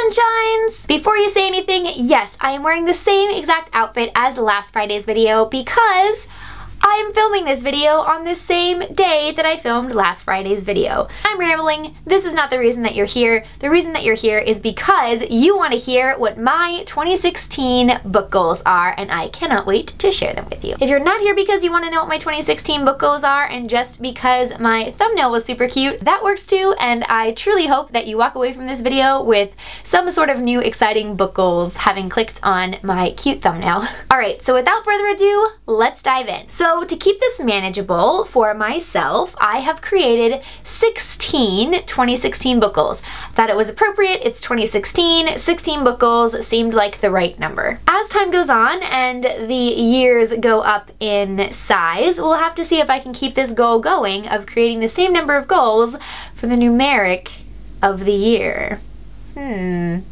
Sunshines! Before you say anything, yes, I am wearing the same exact outfit as last Friday's video because I'm filming this video on the same day that I filmed last Friday's video. I'm rambling. This is not the reason that you're here. The reason that you're here is because you want to hear what my 2016 book goals are, and I cannot wait to share them with you. If you're not here because you want to know what my 2016 book goals are and just because my thumbnail was super cute, that works too, and I truly hope that you walk away from this video with some sort of new exciting book goals having clicked on my cute thumbnail. Alright, so without further ado, let's dive in. So to keep this manageable for myself, I have created 16 2016 book goals. Thought it was appropriate, it's 2016, 16 book goals seemed like the right number. As time goes on and the years go up in size, we'll have to see if I can keep this goal going of creating the same number of goals for the numeric of the year. We'll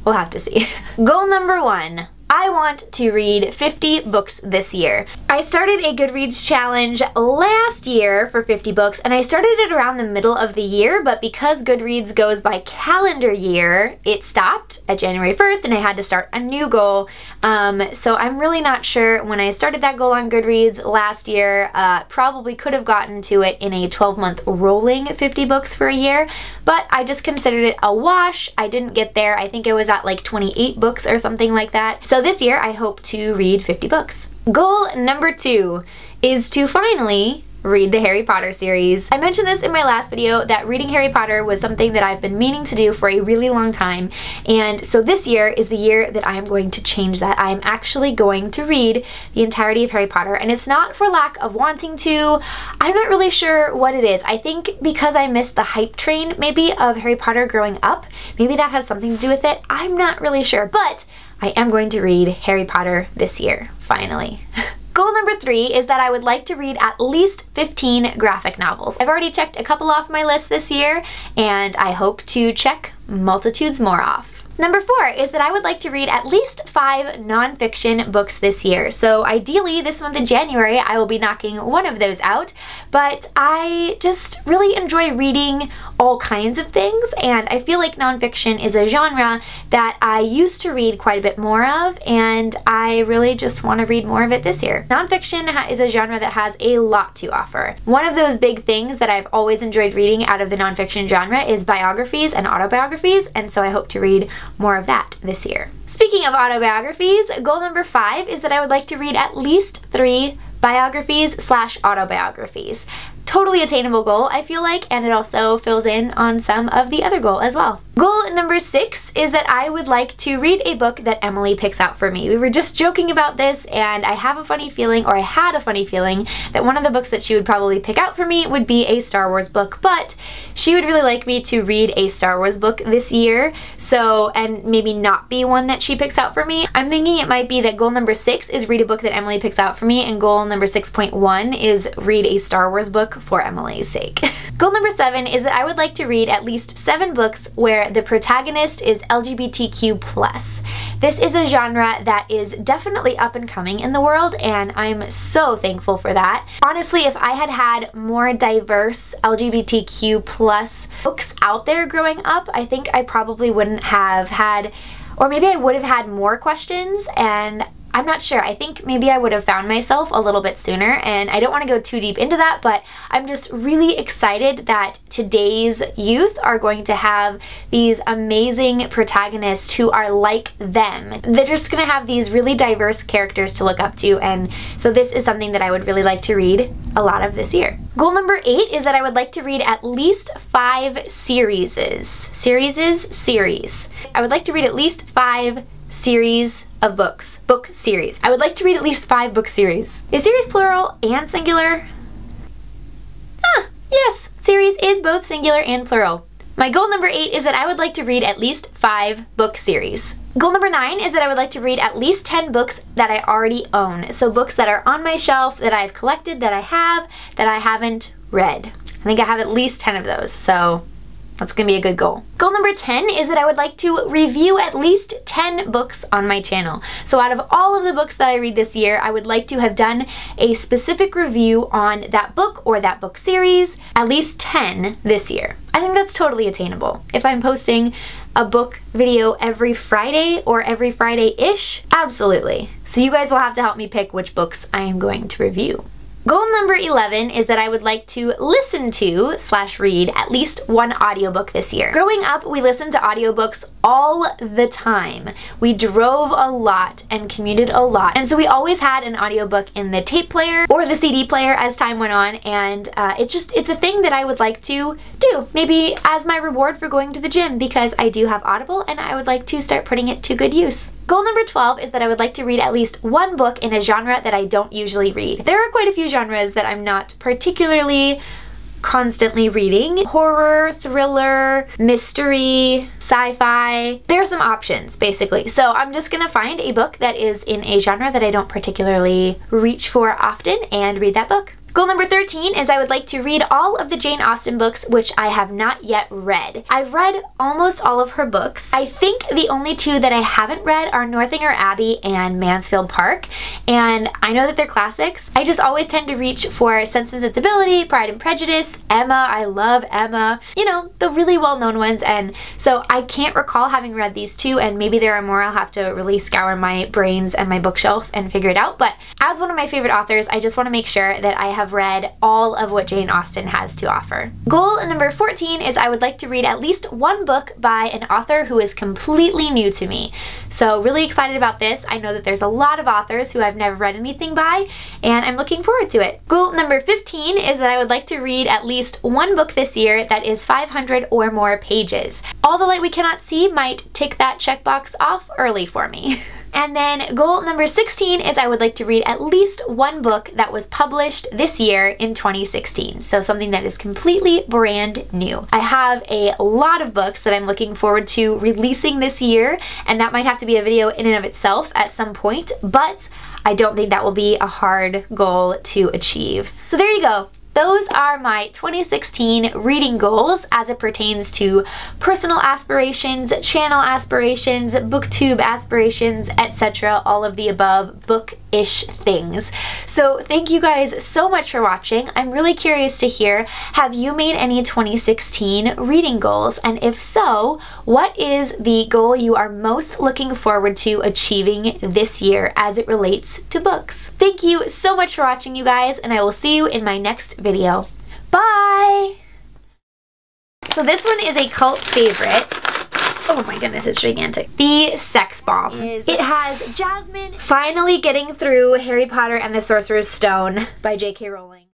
have to see. Goal number 1. I want to read 50 books this year. I started a Goodreads challenge last year for 50 books, and I started it around the middle of the year, but because Goodreads goes by calendar year, it stopped at January 1st and I had to start a new goal. So I'm really not sure when I started that goal on Goodreads last year. Probably could have gotten to it in a 12-month rolling 50 books for a year, but I just considered it a wash. I didn't get there. I think it was at like 28 books or something like that. So this year I hope to read 50 books. Goal number 2 is to finally read the Harry Potter series. I mentioned this in my last video that reading Harry Potter was something that I've been meaning to do for a really long time, and so this year is the year that I am going to change that. I am actually going to read the entirety of Harry Potter, and it's not for lack of wanting to. I'm not really sure what it is. I think because I missed the hype train maybe of Harry Potter growing up, maybe that has something to do with it. I'm not really sure, but I am going to read Harry Potter this year, finally. Goal number 3 is that I would like to read at least 15 graphic novels. I've already checked a couple off my list this year, and I hope to check multitudes more off. Number 4 is that I would like to read at least 5 nonfiction books this year. So ideally this month in January I will be knocking one of those out, but I just really enjoy reading all kinds of things, and I feel like nonfiction is a genre that I used to read quite a bit more of, and I really just want to read more of it this year. Nonfiction is a genre that has a lot to offer. One of those big things that I've always enjoyed reading out of the nonfiction genre is biographies and autobiographies, and so I hope to read more of that this year. Speaking of autobiographies, goal number 5 is that I would like to read at least 3 biographies/autobiographies. Totally attainable goal, I feel like, and it also fills in on some of the other goal as well. Goal number 6 is that I would like to read a book that Emily picks out for me. We were just joking about this, and I have a funny feeling, or I had a funny feeling, that one of the books that she would probably pick out for me would be a Star Wars book, but she would really like me to read a Star Wars book this year, so, and maybe not be one that she picks out for me. I'm thinking it might be that goal number 6 is read a book that Emily picks out for me, and goal number 6.1 is read a Star Wars book for Emily's sake. Goal number 7 is that I would like to read at least 7 books where the protagonist is LGBTQ+. This is a genre that is definitely up and coming in the world, and I'm so thankful for that. Honestly, if I had had more diverse LGBTQ+ books out there growing up, I think I probably wouldn't have had, or maybe I would have had more questions, and I'm not sure. I think maybe I would have found myself a little bit sooner, and I don't want to go too deep into that, but I'm just really excited that today's youth are going to have these amazing protagonists who are like them. They're just going to have these really diverse characters to look up to, and so this is something that I would really like to read a lot of this year. Goal number 8 is that I would like to read at least 5 series. I would like to read at least 5 series of books. Book series. I would like to read at least 5 book series. Is series plural and singular? Yes, series is both singular and plural. My goal number 8 is that I would like to read at least 5 book series. Goal number 9 is that I would like to read at least 10 books that I already own. So books that are on my shelf, that I've collected, that I haven't read. I think I have at least 10 of those, so that's gonna be a good goal. Goal number 10 is that I would like to review at least 10 books on my channel. So out of all of the books that I read this year, I would like to have done a specific review on that book or that book series, at least 10 this year. I think that's totally attainable. If I'm posting a book video every Friday or every Friday-ish? Absolutely. So you guys will have to help me pick which books I am going to review. Goal number 11 is that I would like to listen to / read at least one audiobook this year. Growing up, we listened to audiobooks all the time. We drove a lot and commuted a lot, and so we always had an audiobook in the tape player or the CD player as time went on, and it's a thing that I would like to do, maybe as my reward for going to the gym, because I do have Audible and I would like to start putting it to good use. Goal number 12 is that I would like to read at least one book in a genre that I don't usually read. There are quite a few genres that I'm not particularly constantly reading. Horror, thriller, mystery, sci-fi. There are some options, basically. So I'm just gonna find a book that is in a genre that I don't particularly reach for often and read that book. Goal number 13 is I would like to read all of the Jane Austen books, which I have not yet read. I've read almost all of her books. I think the only two that I haven't read are Northanger Abbey and Mansfield Park, and I know that they're classics. I just always tend to reach for Sense and Sensibility, Pride and Prejudice, Emma. I love Emma. You know, the really well-known ones, and so I can't recall having read these two, and maybe there are more. I'll have to really scour my brains and my bookshelf and figure it out, but as one of my favorite authors, I just want to make sure that I have read all of what Jane Austen has to offer. Goal number 14 is I would like to read at least one book by an author who is completely new to me. So really excited about this. I know that there's a lot of authors who I've never read anything by, and I'm looking forward to it. Goal number 15 is that I would like to read at least one book this year that is 500 or more pages. All the Light We Cannot See might tick that checkbox off early for me. And then goal number 16 is I would like to read at least one book that was published this year in 2016. So something that is completely brand new. I have a lot of books that I'm looking forward to releasing this year, and that might have to be a video in and of itself at some point, but I don't think that will be a hard goal to achieve. So there you go. Those are my 2016 reading goals as it pertains to personal aspirations, channel aspirations, booktube aspirations, etc. All of the above book-ish things. So thank you guys so much for watching. I'm really curious to hear, have you made any 2016 reading goals? And if so, what is the goal you are most looking forward to achieving this year as it relates to books? Thank you so much for watching, you guys, and I will see you in my next video. Bye! So this one is a cult favorite. Oh my goodness, it's gigantic. The Sex Bomb. It has Jasmine finally getting through Harry Potter and the Sorcerer's Stone by J.K. Rowling.